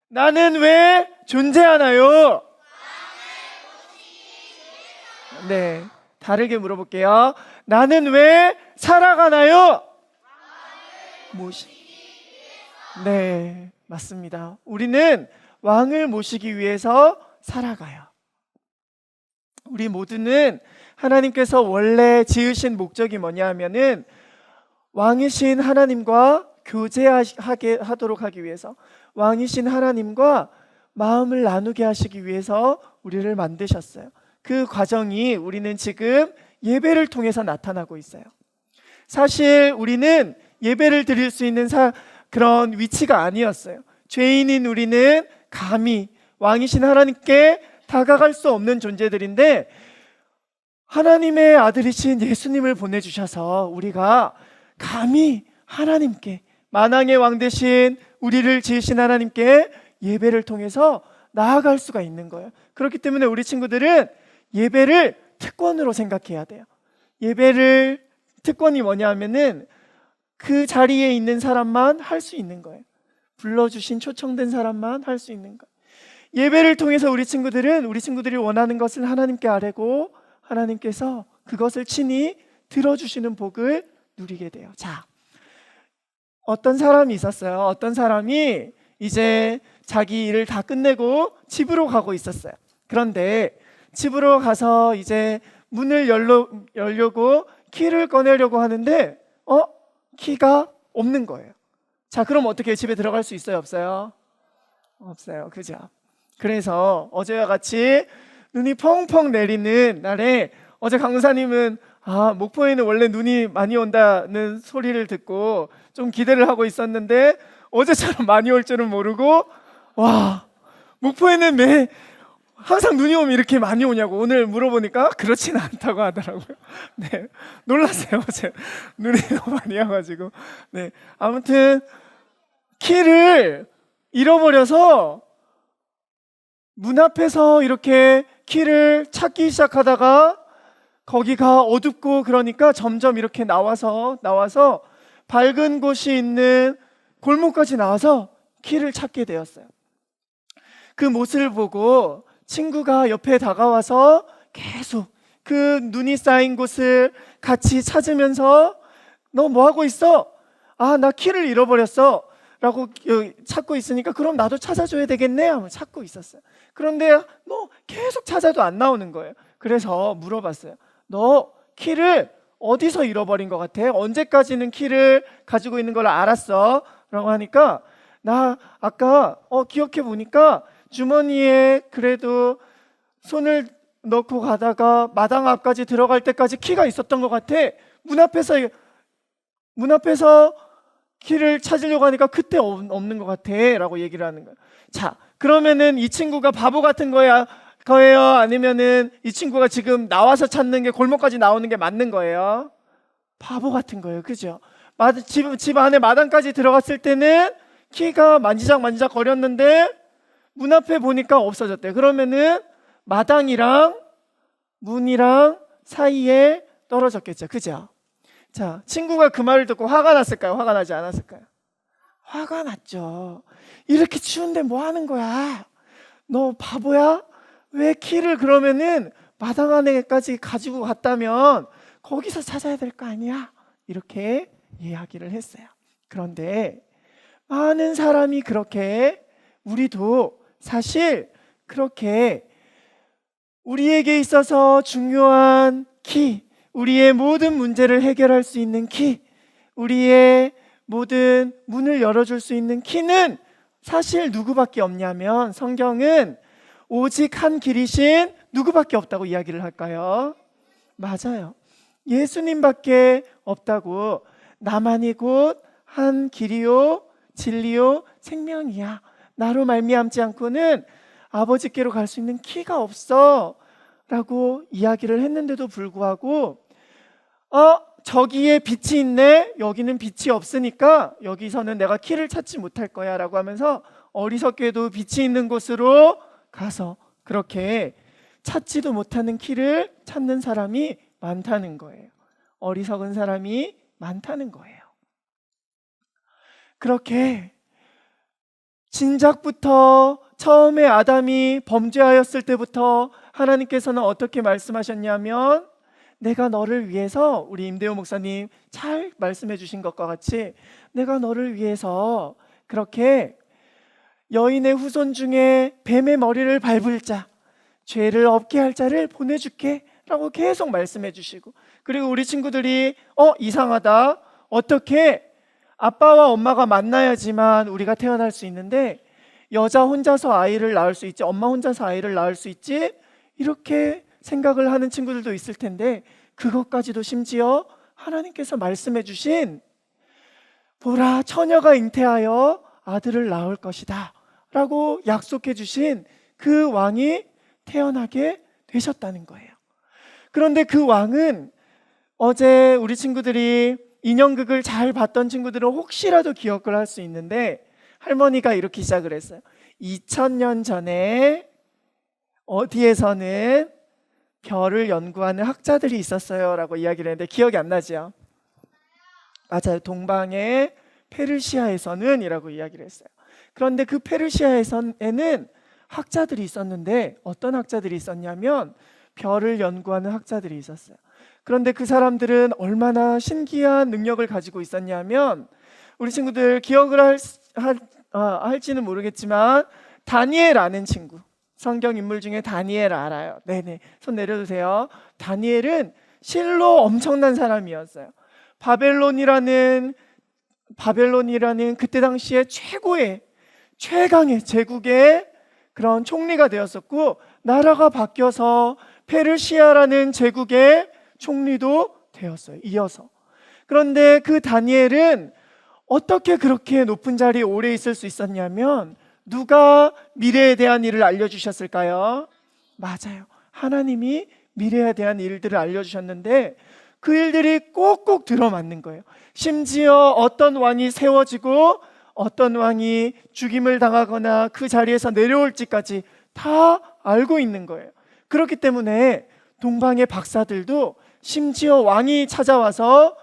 나는 왜 존재하나요? 네, 다르게 물어볼게요. 나는 왜 살아가나요? 네, 맞습니다. 우리는 왕을 모시기 위해서 살아가요. 우리 모두는 하나님께서 원래 지으신 목적이 뭐냐 하면은 왕이신 하나님과 교제하게 하도록 하기 위해서, 왕이신 하나님과 마음을 나누게 하시기 위해서 우리를 만드셨어요. 그 과정이 우리는 지금 예배를 통해서 나타나고 있어요. 사실 우리는 예배를 드릴 수 있는 그런 위치가 아니었어요. 죄인인 우리는 감히 왕이신 하나님께 다가갈 수 없는 존재들인데, 하나님의 아들이신 예수님을 보내주셔서 우리가 감히 하나님께, 만왕의 왕 되신 우리를 지으신 하나님께 예배를 통해서 나아갈 수가 있는 거예요. 그렇기 때문에 우리 친구들은 예배를 특권으로 생각해야 돼요. 예배를 특권이 뭐냐 하면은 그 자리에 있는 사람만 할 수 있는 거예요. 불러주신 초청된 사람만 할 수 있는 거예요. 예배를 통해서 우리 친구들이 원하는 것을 하나님께 아뢰고 하나님께서 그것을 친히 들어주시는 복을 누리게 돼요. 자, 어떤 사람이 있었어요. 어떤 사람이 이제 자기 일을 다 끝내고 집으로 가고 있었어요. 그런데 집으로 가서 이제 문을 열려고 키를 꺼내려고 하는데 키가 없는 거예요. 자, 그럼 어떻게 집에 들어갈 수 있어요? 없어요? 없어요. 그죠? 그래서 어제와 같이 눈이 펑펑 내리는 날에, 어제 강사님은 목포에는 원래 눈이 많이 온다는 소리를 듣고 좀 기대를 하고 있었는데 어제처럼 많이 올 줄은 모르고, 와, 목포에는 항상 눈이 오면 이렇게 많이 오냐고 오늘 물어보니까 그렇지는 않다고 하더라고요. 네, 놀랐어요. 어제 눈이 너무 많이 와가지고. 네, 아무튼 키를 잃어버려서 문 앞에서 이렇게 키를 찾기 시작하다가 거기가 어둡고 그러니까 점점 이렇게 나와서 밝은 곳이 있는 골목까지 나와서 키를 찾게 되었어요. 그 모습을 보고 친구가 옆에 다가와서 계속 그 눈이 쌓인 곳을 같이 찾으면서 너 뭐 하고 있어? 나 키를 잃어버렸어 라고 찾고 있으니까 그럼 나도 찾아줘야 되겠네 하면 찾고 있었어요. 그런데 계속 찾아도 안 나오는 거예요. 그래서 물어봤어요. 너 키를 어디서 잃어버린 것 같아? 언제까지는 키를 가지고 있는 걸 알았어? 라고 하니까 나 아까 기억해 보니까 주머니에 그래도 손을 넣고 가다가 마당 앞까지 들어갈 때까지 키가 있었던 것 같아. 문 앞에서 키를 찾으려고 하니까 그때 없는 것 같아 라고 얘기를 하는 거예요. 자, 그러면은 이 친구가 바보 같은 거예요? 아니면은 이 친구가 지금 나와서 찾는 게 골목까지 나오는 게 맞는 거예요? 바보 같은 거예요. 그죠? 집 안에 마당까지 들어갔을 때는 키가 만지작 거렸는데 문 앞에 보니까 없어졌대요. 그러면은 마당이랑 문이랑 사이에 떨어졌겠죠. 그죠? 자, 친구가 그 말을 듣고 화가 났을까요? 화가 나지 않았을까요? 화가 났죠. 이렇게 추운데 뭐 하는 거야? 너 바보야? 왜 키를 그러면은 마당 안에까지 가지고 갔다면 거기서 찾아야 될 거 아니야? 이렇게 이야기를 했어요. 그런데 많은 사람이 그렇게, 우리도 사실 그렇게 우리에게 있어서 중요한 키, 우리의 모든 문제를 해결할 수 있는 키, 우리의 모든 문을 열어줄 수 있는 키는 사실 누구밖에 없냐면, 성경은 오직 한 길이신 누구밖에 없다고 이야기를 할까요? 맞아요. 예수님밖에 없다고. 나만이 곧 한 길이요 진리요 생명이야. 나로 말미암지 않고는 아버지께로 갈 수 있는 키가 없어 라고 이야기를 했는데도 불구하고 저기에 빛이 있네, 여기는 빛이 없으니까 여기서는 내가 키를 찾지 못할 거야 라고 하면서 어리석게도 빛이 있는 곳으로 가서 그렇게 찾지도 못하는 키를 찾는 사람이 많다는 거예요. 어리석은 사람이 많다는 거예요. 그렇게 진작부터 처음에 아담이 범죄하였을 때부터 하나님께서는 어떻게 말씀하셨냐면, 내가 너를 위해서, 우리 임대호 목사님 잘 말씀해 주신 것과 같이, 내가 너를 위해서 그렇게 여인의 후손 중에 뱀의 머리를 밟을 자, 죄를 없게 할 자를 보내줄게 라고 계속 말씀해 주시고, 그리고 우리 친구들이 이상하다, 어떻게 아빠와 엄마가 만나야지만 우리가 태어날 수 있는데 여자 혼자서 아이를 낳을 수 있지, 엄마 혼자서 아이를 낳을 수 있지, 이렇게 생각을 하는 친구들도 있을 텐데, 그것까지도 심지어 하나님께서 말씀해 주신, 보라 처녀가 잉태하여 아들을 낳을 것이다 라고 약속해 주신 그 왕이 태어나게 되셨다는 거예요. 그런데 그 왕은, 어제 우리 친구들이 인형극을 잘 봤던 친구들은 혹시라도 기억을 할 수 있는데, 할머니가 이렇게 시작을 했어요. 2000년 전에 어디에서는 별을 연구하는 학자들이 있었어요 라고 이야기를 했는데, 기억이 안 나죠? 맞아요. 동방의 페르시아에서는 이라고 이야기를 했어요. 그런데 그 페르시아에는 학자들이 있었는데, 어떤 학자들이 있었냐면 별을 연구하는 학자들이 있었어요. 그런데 그 사람들은 얼마나 신기한 능력을 가지고 있었냐면, 우리 친구들 기억을 할지는 모르겠지만 다니엘 아는 친구, 성경 인물 중에 다니엘 알아요? 네네, 손 내려주세요. 다니엘은 실로 엄청난 사람이었어요. 바벨론이라는 그때 당시에 최강의 제국의 그런 총리가 되었었고, 나라가 바뀌어서 페르시아라는 제국의 총리도 되었어요, 이어서. 그런데 그 다니엘은 어떻게 그렇게 높은 자리에 오래 있을 수 있었냐면, 누가 미래에 대한 일을 알려주셨을까요? 맞아요, 하나님이 미래에 대한 일들을 알려주셨는데, 그 일들이 꼭꼭 들어맞는 거예요. 심지어 어떤 왕이 세워지고 어떤 왕이 죽임을 당하거나 그 자리에서 내려올지까지 다 알고 있는 거예요. 그렇기 때문에 동방의 박사들도 심지어 왕이 찾아와서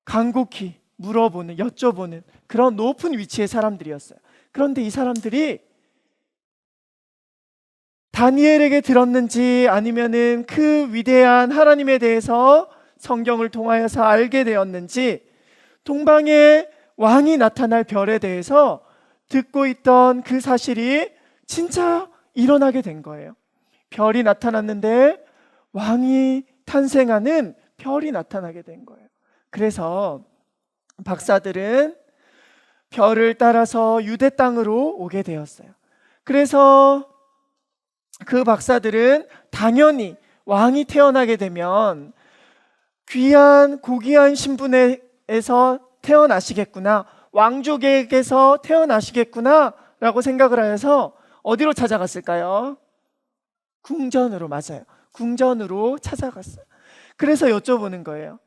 간곡히 물어보는, 여쭤보는 그런 높은 위치의 사람들이었어요. 그런데 이 사람들이 다니엘에게 들었는지, 아니면은 그 위대한 하나님에 대해서 성경을 통하여서 알게 되었는지, 동방의 왕이 나타날 별에 대해서 듣고 있던 그 사실이 진짜 일어나게 된 거예요. 별이 나타났는데 왕이 탄생하는 별이 나타나게 된 거예요. 그래서 박사들은 별을 따라서 유대 땅으로 오게 되었어요. 그래서 그 박사들은 당연히 왕이 태어나게 되면 귀한 고귀한 신분에서 태어나시겠구나, 왕족에게서 태어나시겠구나 라고 생각을 하여서 어디로 찾아갔을까요? 궁전으로. 맞아요, 궁전으로 찾아갔어요. 그래서 여쭤보는 거예요.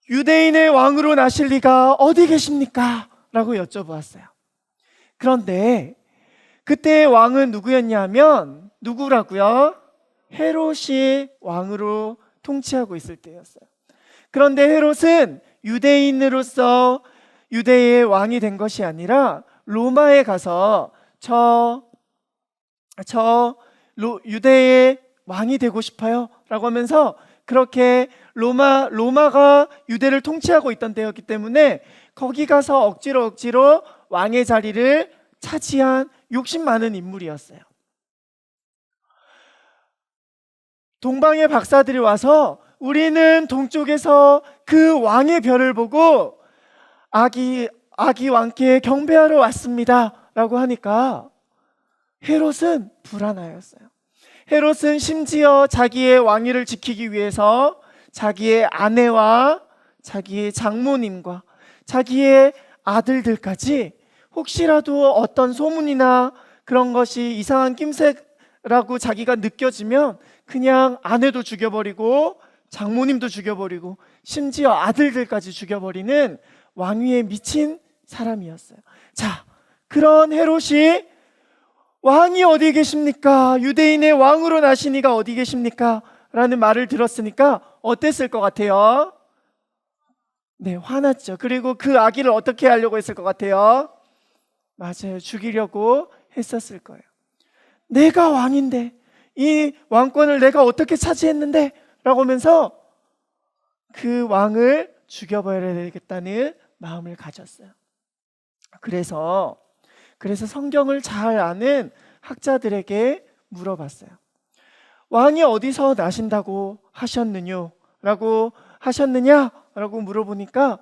유대인의 왕으로 나실 리가 어디 계십니까? 라고 여쭤보았어요. 그런데 그때의 왕은 누구였냐면, 누구라고요? 헤롯이 왕으로 통치하고 있을 때였어요. 그런데 헤롯은 유대인으로서 유대의 왕이 된 것이 아니라 로마에 가서 유대의 왕이 되고 싶어요 라고 하면서, 그렇게 로마가 유대를 통치하고 있던 때였기 때문에 거기 가서 억지로 왕의 자리를 차지한 욕심 많은 인물이었어요. 동방의 박사들이 와서, 우리는 동쪽에서 그 왕의 별을 보고 아기 왕께 경배하러 왔습니다 라고 하니까 헤롯은 불안하였어요. 헤롯은 심지어 자기의 왕위를 지키기 위해서 자기의 아내와 자기의 장모님과 자기의 아들들까지, 혹시라도 어떤 소문이나 그런 것이 이상한 낌새라고 자기가 느껴지면 그냥 아내도 죽여버리고 장모님도 죽여버리고 심지어 아들들까지 죽여버리는 왕위에 미친 사람이었어요. 자, 그런 헤롯이 왕이 어디 계십니까? 유대인의 왕으로 나신 이가 어디 계십니까? 라는 말을 들었으니까 어땠을 것 같아요? 네, 화났죠. 그리고 그 아기를 어떻게 하려고 했을 것 같아요? 맞아요. 죽이려고 했었을 거예요. 내가 왕인데, 이 왕권을 내가 어떻게 차지했는데? 라고 하면서 그 왕을 죽여버려야 되겠다는 마음을 가졌어요. 그래서 성경을 잘 아는 학자들에게 물어봤어요. 왕이 어디서 나신다고 하셨느냐? 라고 물어보니까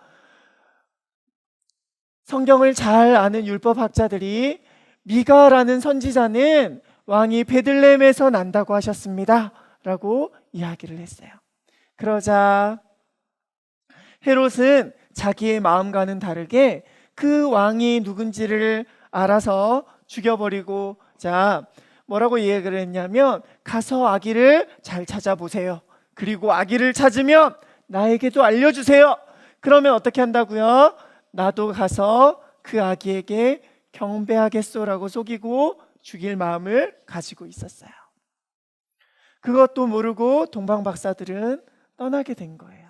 성경을 잘 아는 율법학자들이 미가라는 선지자는 왕이 베들레헴에서 난다고 하셨습니다. 라고 이야기를 했어요. 그러자 헤롯은 자기의 마음과는 다르게 그 왕이 누군지를 알아서 죽여버리고, 자, 뭐라고 이야기를 했냐면, 가서 아기를 잘 찾아보세요. 그리고 아기를 찾으면 나에게도 알려주세요. 그러면 어떻게 한다고요? 나도 가서 그 아기에게 경배하겠소라고 속이고 죽일 마음을 가지고 있었어요. 그것도 모르고 동방 박사들은 떠나게 된 거예요.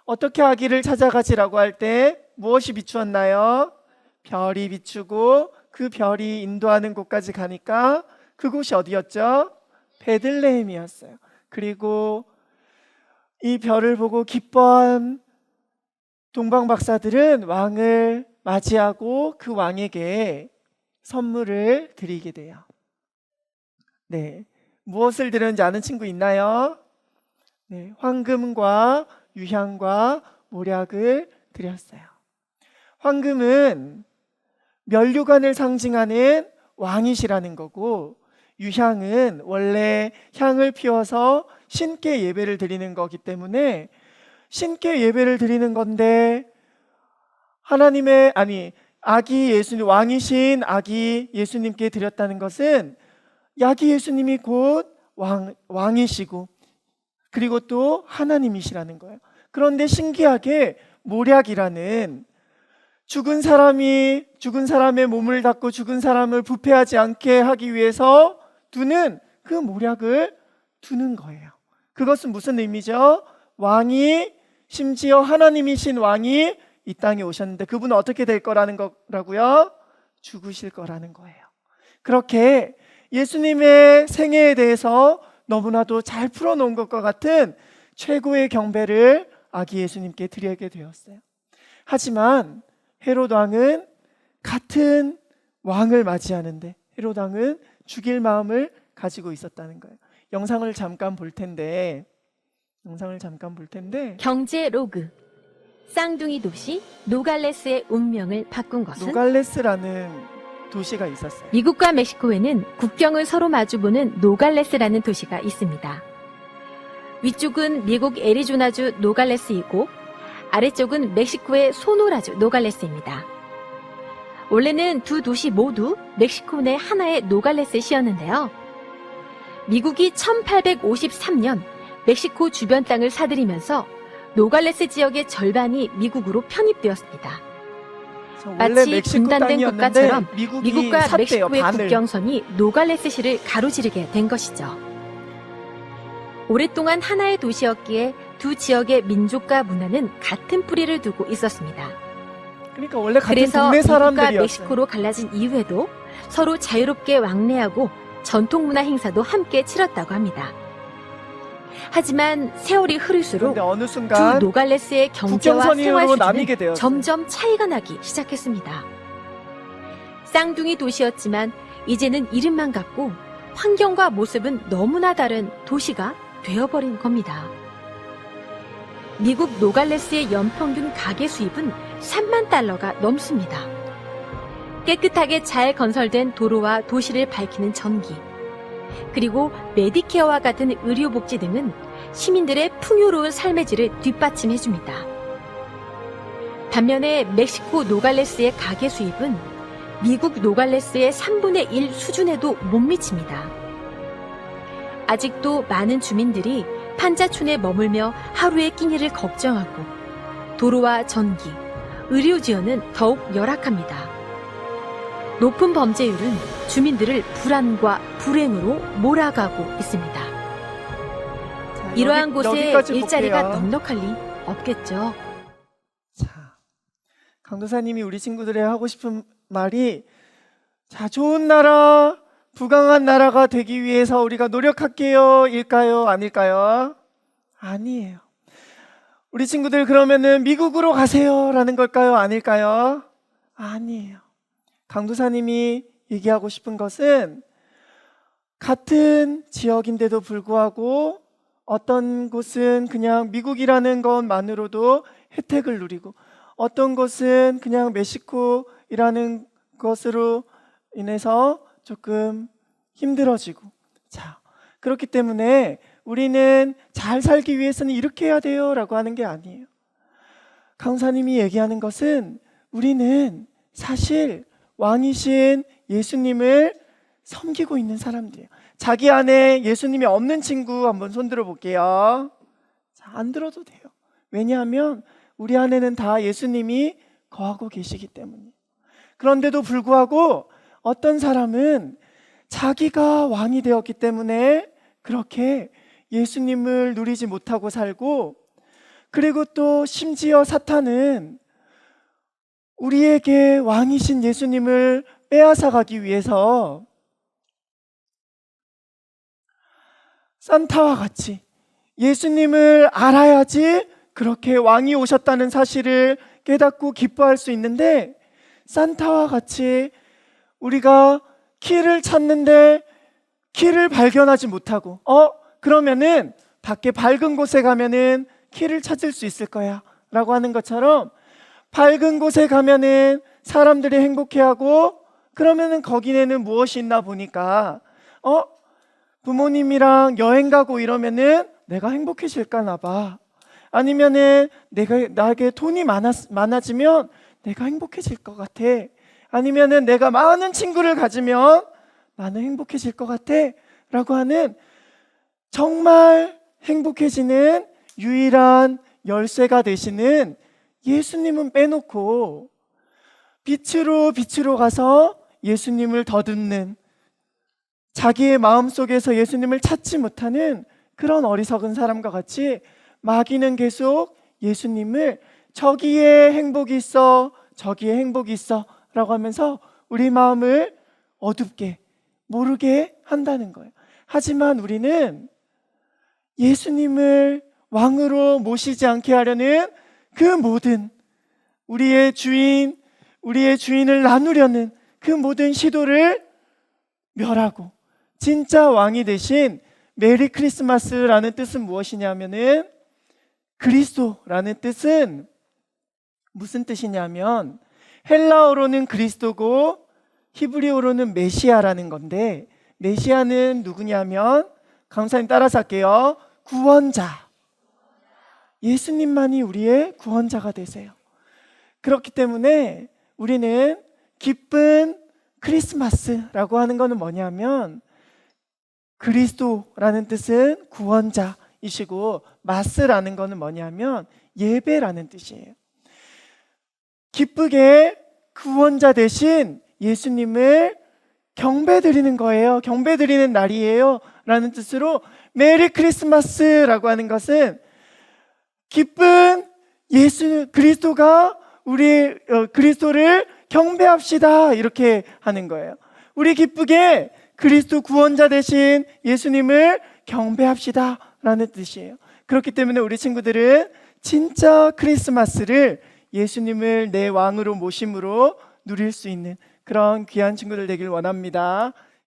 어떻게 아기를 찾아가지라고 할 때 무엇이 비추었나요? 별이 비추고 그 별이 인도하는 곳까지 가니까 그곳이 어디였죠? 베들레헴이었어요. 그리고 이 별을 보고 기뻐한 동방 박사들은 왕을 맞이하고 그 왕에게 선물을 드리게 돼요. 네, 무엇을 드렸는지 아는 친구 있나요? 네, 황금과 유향과 모략을 드렸어요. 황금은 면류관을 상징하는 왕이시라는 거고, 유향은 원래 향을 피워서 신께 예배를 드리는 거기 때문에 신께 예배를 드리는 건데, 아기 예수님, 왕이신 아기 예수님께 드렸다는 것은 아기 예수님이 곧 왕이시고 그리고 또 하나님이시라는 거예요. 그런데 신기하게 모략이라는 죽은 사람의 몸을 닦고 죽은 사람을 부패하지 않게 하기 위해서 두는 그 모략을 두는 거예요. 그것은 무슨 의미죠? 왕이, 심지어 하나님이신 왕이 이 땅에 오셨는데 그분은 어떻게 될 거라는 거라고요? 죽으실 거라는 거예요. 그렇게 예수님의 생애에 대해서 너무나도 잘 풀어놓은 것과 같은 최고의 경배를 아기 예수님께 드리게 되었어요. 하지만 헤롯 왕은 같은 왕을 맞이하는데 헤롯 왕은 죽일 마음을 가지고 있었다는 거예요. 영상을 잠깐 볼 텐데 경제 로그. 쌍둥이 도시 노갈레스의 운명을 바꾼 것은? 노갈레스라는 도시가 있었어요. 미국과 멕시코에는 국경을 서로 마주보는 노갈레스라는 도시가 있습니다. 위쪽은 미국 애리조나주 노갈레스이고 아래쪽은 멕시코의 소노라주 노갈레스입니다. 원래는 두 도시 모두 멕시코 내 하나의 노갈레스시였는데요. 미국이 1853년 멕시코 주변 땅을 사들이면서 노갈레스 지역의 절반이 미국으로 편입되었습니다. 마치 분단된 것처럼 미국과 멕시코의 국경선이 노갈레스시를 가로지르게 된 것이죠. 오랫동안 하나의 도시였기에 두 지역의 민족과 문화는 같은 뿌리를 두고 있었습니다. 그러니까 원래 같은 그래서 동네 미국과 사람들이었어요. 멕시코로 갈라진 이후에도 서로 자유롭게 왕래하고 전통문화 행사도 함께 치렀다고 합니다. 하지만 세월이 흐를수록 그런데 어느 순간 두 노갈레스의 경제와 생활 국경선으로 나뉘게 수준은 되었어요. 점점 차이가 나기 시작했습니다. 쌍둥이 도시였지만 이제는 이름만 같고 환경과 모습은 너무나 다른 도시가 되어버린 겁니다. 미국 노갈레스의 연평균 가계 수입은 3만 달러가 넘습니다. 깨끗하게 잘 건설된 도로와 도시를 밝히는 전기, 그리고 메디케어와 같은 의료복지 등은 시민들의 풍요로운 삶의 질을 뒷받침해줍니다. 반면에 멕시코 노갈레스의 가계 수입은 미국 노갈레스의 3분의 1 수준에도 못 미칩니다. 아직도 많은 주민들이 판자촌에 머물며 하루의 끼니를 걱정하고 도로와 전기, 의료 지원은 더욱 열악합니다. 높은 범죄율은 주민들을 불안과 불행으로 몰아가고 있습니다. 자, 이러한 곳에 여기까지 일자리가 볼게요. 넉넉할 리 없겠죠. 자, 강도사님이 우리 친구들이 하고 싶은 말이 자, 좋은 나라, 부강한 나라가 되기 위해서 우리가 노력할게요, 일까요? 아닐까요? 아니에요. 우리 친구들 그러면은 미국으로 가세요 라는 걸까요? 아닐까요? 아니에요. 강도사님이 얘기하고 싶은 것은 같은 지역인데도 불구하고 어떤 곳은 그냥 미국이라는 것만으로도 혜택을 누리고 어떤 곳은 그냥 멕시코이라는 것으로 인해서 조금 힘들어지고, 자, 그렇기 때문에 우리는 잘 살기 위해서는 이렇게 해야 돼요 라고 하는 게 아니에요. 강사님이 얘기하는 것은 우리는 사실 왕이신 예수님을 섬기고 있는 사람들이에요. 자기 안에 예수님이 없는 친구 한번 손들어 볼게요. 자, 안 들어도 돼요. 왜냐하면 우리 안에는 다 예수님이 거하고 계시기 때문이에요. 그런데도 불구하고 어떤 사람은 자기가 왕이 되었기 때문에 그렇게 예수님을 누리지 못하고 살고, 그리고 또 심지어 사탄은 우리에게 왕이신 예수님을 빼앗아 가기 위해서 산타와 같이 예수님을 알아야지 그렇게 왕이 오셨다는 사실을 깨닫고 기뻐할 수 있는데, 산타와 같이 우리가 키를 찾는데 키를 발견하지 못하고 그러면은 밖에 밝은 곳에 가면은 키를 찾을 수 있을 거야 라고 하는 것처럼, 밝은 곳에 가면은 사람들이 행복해하고, 그러면은 거기에는 무엇이 있나 보니까 부모님이랑 여행 가고 이러면은 내가 행복해질까나 봐, 아니면은 나에게 돈이 많아지면 내가 행복해질 것 같아, 아니면은 내가 많은 친구를 가지면 나는 행복해질 것 같아 라고 하는, 정말 행복해지는 유일한 열쇠가 되시는 예수님은 빼놓고 빛으로 가서 예수님을 더듬는, 자기의 마음속에서 예수님을 찾지 못하는 그런 어리석은 사람과 같이 마귀는 계속 예수님을 저기에 행복이 있어, 저기에 행복이 있어 라고 하면서 우리 마음을 어둡게 모르게 한다는 거예요. 하지만 우리는 예수님을 왕으로 모시지 않게 하려는 그 모든 우리의 주인을 나누려는 그 모든 시도를 멸하고, 진짜 왕이 되신 메리 크리스마스라는 뜻은 무엇이냐면은, 그리스도라는 뜻은 무슨 뜻이냐면 헬라어로는 그리스도고 히브리어로는 메시아라는 건데, 메시아는 누구냐면, 강사님 따라서 할게요. 구원자. 예수님만이 우리의 구원자가 되세요. 그렇기 때문에 우리는 기쁜 크리스마스라고 하는 것은 뭐냐면, 그리스도라는 뜻은 구원자이시고 마스라는 것은 뭐냐면 예배라는 뜻이에요. 기쁘게 구원자 되신 예수님을 경배드리는 거예요. 경배드리는 날이에요 라는 뜻으로 메리 크리스마스라고 하는 것은 기쁜 예수 그리스도가 우리 그리스도를 경배합시다 이렇게 하는 거예요. 우리 기쁘게 그리스도 구원자 되신 예수님을 경배합시다 라는 뜻이에요. 그렇기 때문에 우리 친구들은 진짜 크리스마스를 예수님을 내 왕으로 모심으로 누릴 수 있는 그런 귀한 친구들 되길 원합니다.